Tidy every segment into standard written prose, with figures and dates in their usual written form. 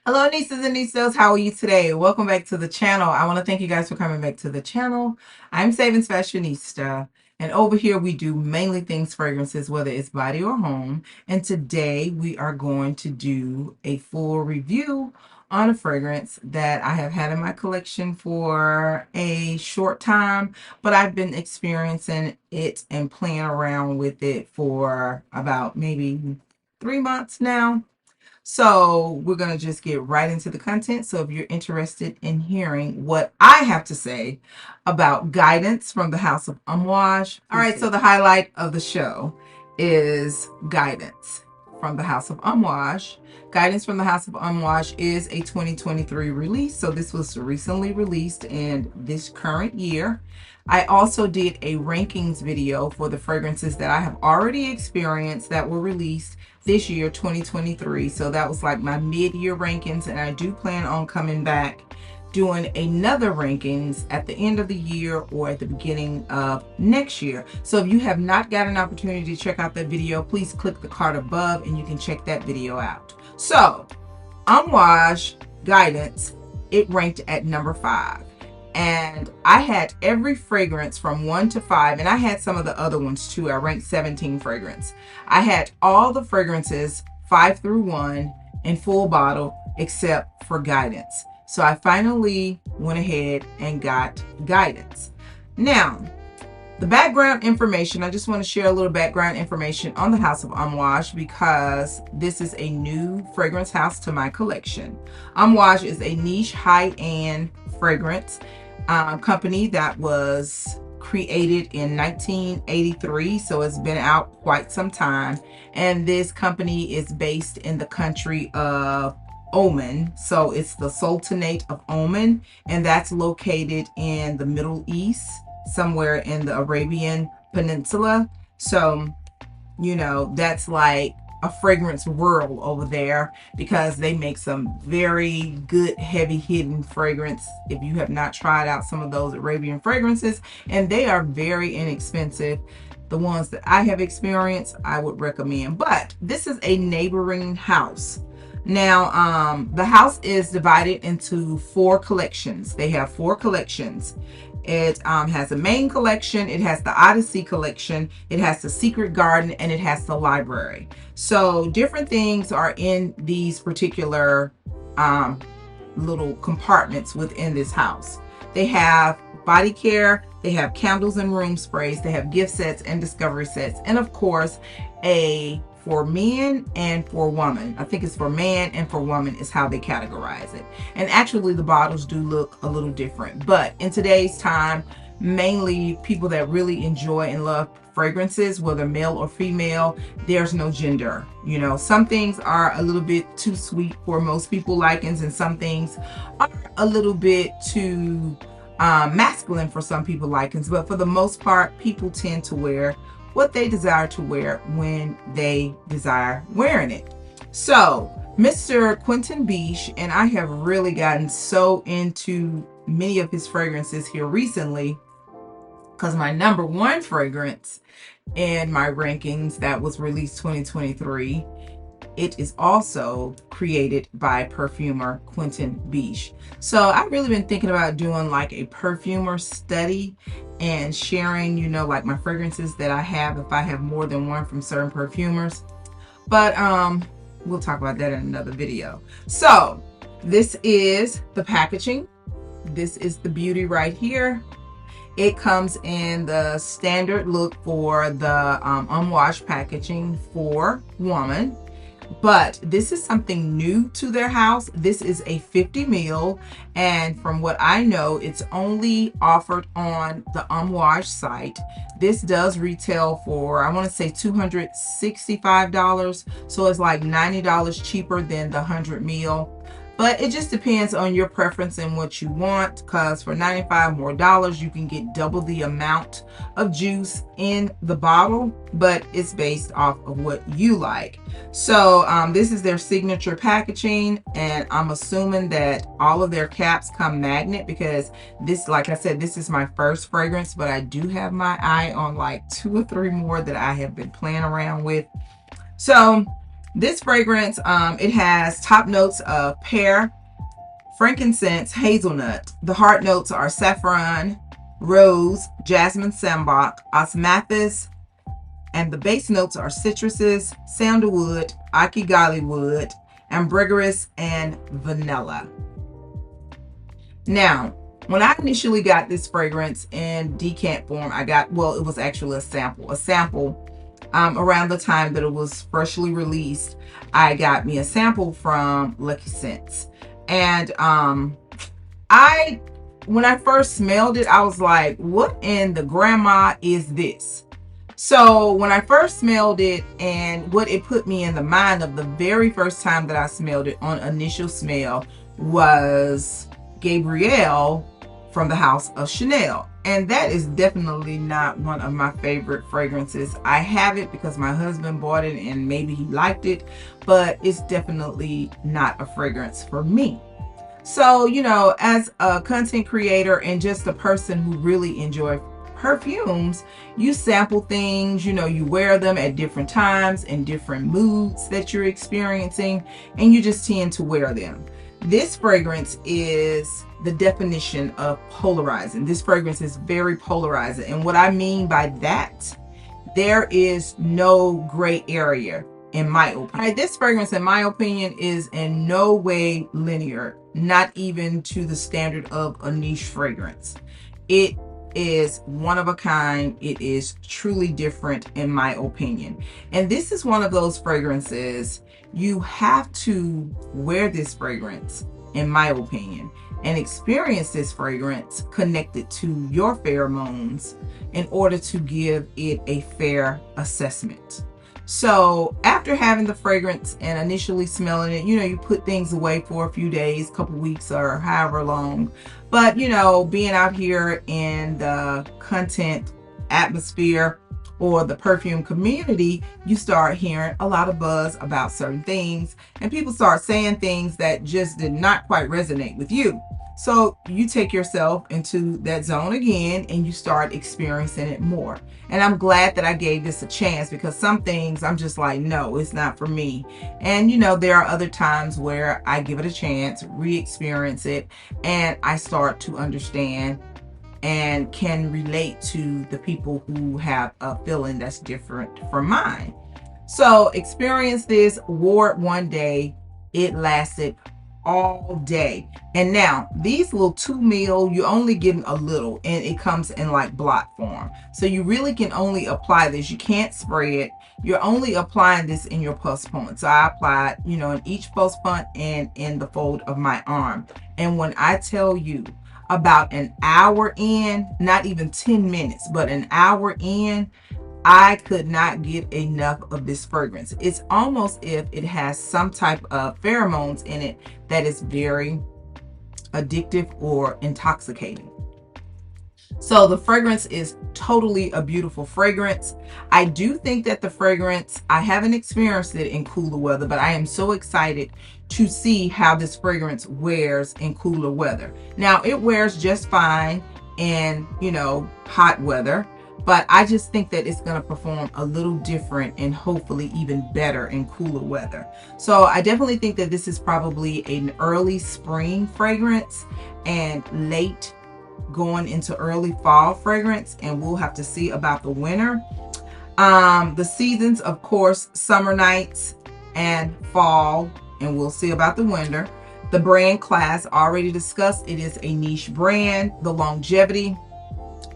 Hello, nieces and nieces. How are you today? Welcome back to the channel. I want to thank you guys for coming back to the channel. I'm SavingsFashionista, and over here we do mainly things fragrances, whether it's body or home. And today we are going to do a full review on a fragrance that I have had in my collection for a short time, but I've been experiencing it and playing around with it for about maybe 3 months now. So we're going to just get right into the content. So if you're interested in hearing what I have to say about Guidance from the House of Amouage. All right, so the highlight of the show is Guidance from the House of Amouage. Guidance from the House of Amouage is a 2023 release. So this was recently released in this current year. I also did a rankings video for the fragrances that I have already experienced that were released this year, 2023. So that was like my mid-year rankings, and I do plan on coming back doing another rankings at the end of the year or at the beginning of next year. So if you have not got an opportunity to check out that video, please click the card above and you can check that video out. So Amouage Guidance, it ranked at number 5. And I had every fragrance from 1 to 5, and I had some of the other ones too. I ranked 17 fragrance. I had all the fragrances 5 through 1 in full bottle except for Guidance. So I finally went ahead and got Guidance. Now, the background information, I just want to share a little background information on the House of Amouage because this is a new fragrance house to my collection. Amouage is a niche high-end fragrance company that was created in 1983, so it's been out quite some time. And this company is based in the country of Oman, so it's the Sultanate of Oman, and that's located in the Middle East, somewhere in the Arabian Peninsula. So, you know, that's like a fragrance world over there because they make some very good heavy hidden fragrance. If you have not tried out some of those Arabian fragrances, and they are very inexpensive, the ones that I have experienced, I would recommend. But this is a neighboring house. Now, the house is divided into 4 collections. They have 4 collections. It has a main collection, it has the Odyssey collection, it has the Secret Garden, and it has the library. So different things are in these particular little compartments within this house. They have body care, they have candles and room sprays, they have gift sets and discovery sets, and of course a for men and for woman. I think it's for man and for woman is how they categorize it. And actually the bottles do look a little different, but in today's time, mainly people that really enjoy and love fragrances, whether male or female, there's no gender. You know, some things are a little bit too sweet for most people likings, and some things are a little bit too masculine for some people likings, but for the most part, people tend to wear what they desire to wear when they desire wearing it. So Mr. Quentin Biche, and I have really gotten so into many of his fragrances here recently because my number 1 fragrance in my rankings that was released 2023, it is also created by perfumer Quentin Biche. So I've really been thinking about doing like a perfumer study and sharing, you know, like my fragrances that I have if I have more than one from certain perfumers. But we'll talk about that in another video. So this is the packaging. This is the beauty right here. It comes in the standard look for the Amouage packaging for woman. But this is something new to their house. This is a 50 ml, and from what I know, it's only offered on the Amouage site. This does retail for, I want to say $265, so it's like $90 cheaper than the 100 ml. But it just depends on your preference and what you want, because for $95 more, you can get double the amount of juice in the bottle, but it's based off of what you like. So this is their signature packaging, and I'm assuming that all of their caps come magnet because this, like I said, this is my first fragrance, but I do have my eye on like 2 or 3 more that I have been playing around with. So This fragrance, it has top notes of pear, frankincense, hazelnut. The heart notes are saffron, rose, jasmine, sambac, osmanthus, and the base notes are citruses, sandalwood, akigali wood, ambergris, and vanilla. Now, when I initially got this fragrance in decant form, well, it was actually a sample. Around the time that it was freshly released, I got me a sample from Lucky Scents. And when I first smelled it, I was like, what in the grandma is this? So when I first smelled it, and what it put me in the mind of the very first time that I smelled it on initial smell was Gabrielle from the House of Chanel. And that is definitely not one of my favorite fragrances. I have it because my husband bought it and maybe he liked it, but it's definitely not a fragrance for me. So, you know, as a content creator and just a person who really enjoys perfumes, you sample things, you know, you wear them at different times and different moods that you're experiencing, and you just tend to wear them. This fragrance is the definition of polarizing. This fragrance is very polarizing. And what I mean by that, there is no gray area in my opinion. This fragrance, in my opinion, is in no way linear, not even to the standard of a niche fragrance. It is one of a kind. It is truly different in my opinion. And this is one of those fragrances you have to wear this fragrance, in my opinion, and experience this fragrance connected to your pheromones in order to give it a fair assessment. So after having the fragrance and initially smelling it, you know, you put things away for a few days, couple weeks, or however long. But, you know, being out here in the content atmosphere or the perfume community, you start hearing a lot of buzz about certain things, and people start saying things that just did not quite resonate with you. So you take yourself into that zone again and you start experiencing it more. And I'm glad that I gave this a chance, because some things I'm just like, no, it's not for me. And you know, there are other times where I give it a chance, re-experience it, and I start to understand and can relate to the people who have a feeling that's different from mine. So experience this, wore it one day, it lasted all day. And now these little 2 ml, you're only getting a little, and it comes in like blot form. So you really can only apply this. You can't spray it. You're only applying this in your pulse point. So I applied, you know, in each pulse point and in the fold of my arm. And when I tell you, about an hour in, not even 10 minutes, but an hour in, I could not get enough of this fragrance. It's almost if it has some type of pheromones in it that is very addictive or intoxicating. So the fragrance is totally a beautiful fragrance. I do think that the fragrance, I haven't experienced it in cooler weather, but I am so excited to see how this fragrance wears in cooler weather. Now it wears just fine in, you know, hot weather, but I just think that it's going to perform a little different and hopefully even better in cooler weather. So I definitely think that this is probably an early spring fragrance and late going into early fall fragrance, and we'll have to see about the winter. The seasons, of course, summer nights and fall, and we'll see about the winter. The brand class already discussed, it is a niche brand. The longevity,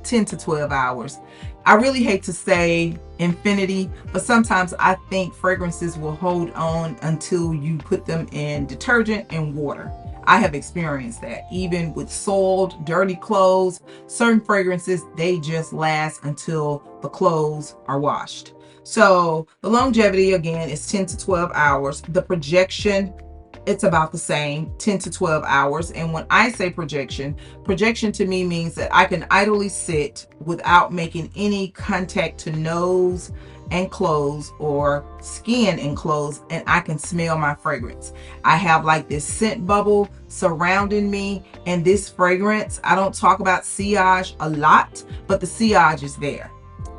10 to 12 hours. I really hate to say infinity, but sometimes I think fragrances will hold on until you put them in detergent and water. I have experienced that. Even with soiled, dirty clothes, certain fragrances, they just last until the clothes are washed. So the longevity, again, is 10 to 12 hours. The projection, it's about the same, 10 to 12 hours. And when I say projection to me means that I can idly sit without making any contact to nose and clothes or skin and clothes, and I can smell my fragrance. I have like this scent bubble surrounding me, and this fragrance, I don't talk about sillage a lot, but the sillage is there.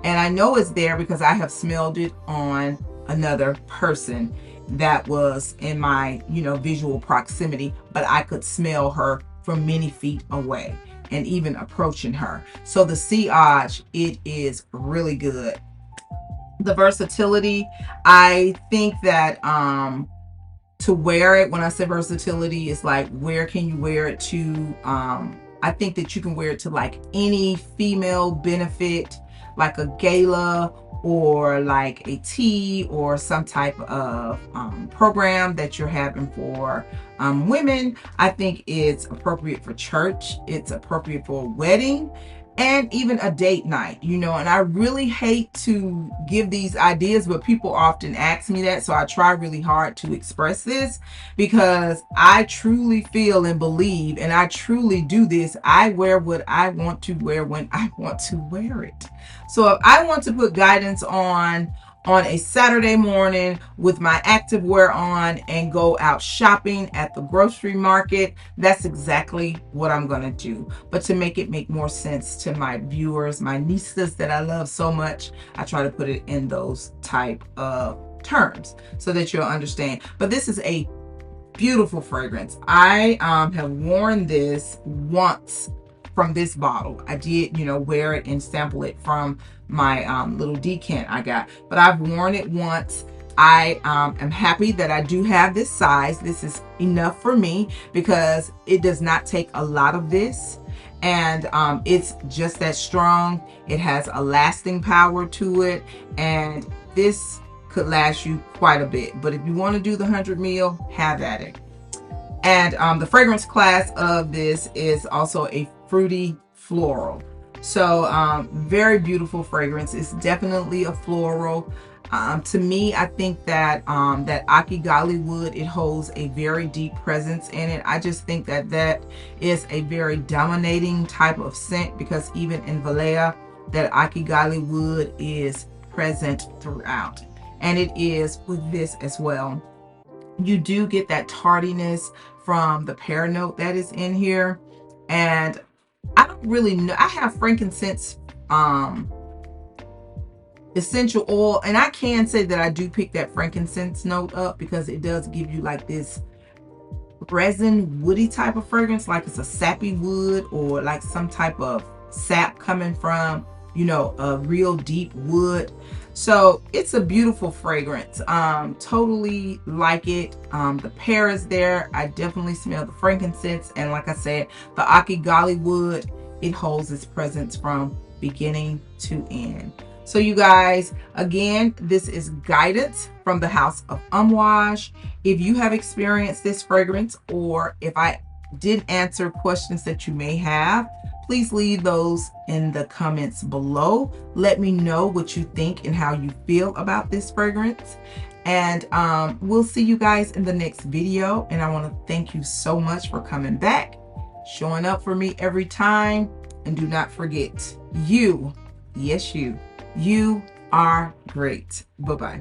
And I know it's there because I have smelled it on another person. that was in my, visual proximity, but I could smell her from many feet away and even approaching her. So the Amouage, it is really good. The versatility, I think that to wear it, when I say versatility, is like, where can you wear it to? I think that you can wear it to like any female benefit, like a gala or like a tea or some type of program that you're having for women. I think it's appropriate for church. It's appropriate for a wedding and even a date night, and I really hate to give these ideas, but people often ask me that. So I try really hard to express this because I truly feel and believe, and I truly do this. I wear what I want to wear when I want to wear it. So if I want to put guidance on a Saturday morning with my activewear on and go out shopping at the grocery market, that's exactly what I'm going to do. But to make it make more sense to my viewers, my nieces that I love so much, I try to put it in those type of terms so that you'll understand. But this is a beautiful fragrance. I have worn this once from this bottle. I did, wear it and sample it from my little decant I got, but I've worn it once. I am happy that I do have this size. This is enough for me because it does not take a lot of this, and it's just that strong. It has a lasting power to it, and this could last you quite a bit. But if you want to do the 100 ml, have at it. And the fragrance class of this is also a fruity floral. So very beautiful fragrance. It's definitely a floral. To me, I think that that Akigali wood, it holds a very deep presence in it. I just think that that is a very dominating type of scent, because even in Valleja, that Akigali wood is present throughout. And it is with this as well. You do get that tardiness from the pear note that is in here. And I don't really know. I have frankincense essential oil, and I can say that I do pick that frankincense note up because it does give you like this resin woody type of fragrance, like it's a sappy wood or like some type of sap coming from, a real deep wood. So it's a beautiful fragrance. Totally like it. The pear is there. I definitely smell the frankincense, and like I said, the Akigali wood, it holds its presence from beginning to end. So you guys, again, this is guidance from the House of Amouage. If you have experienced this fragrance, or if I did answer questions that you may have, please leave those in the comments below. Let me know what you think and how you feel about this fragrance. And we'll see you guys in the next video. And I want to thank you so much for coming back, showing up for me every time. And do not forget, you, yes, you are great. Bye-bye.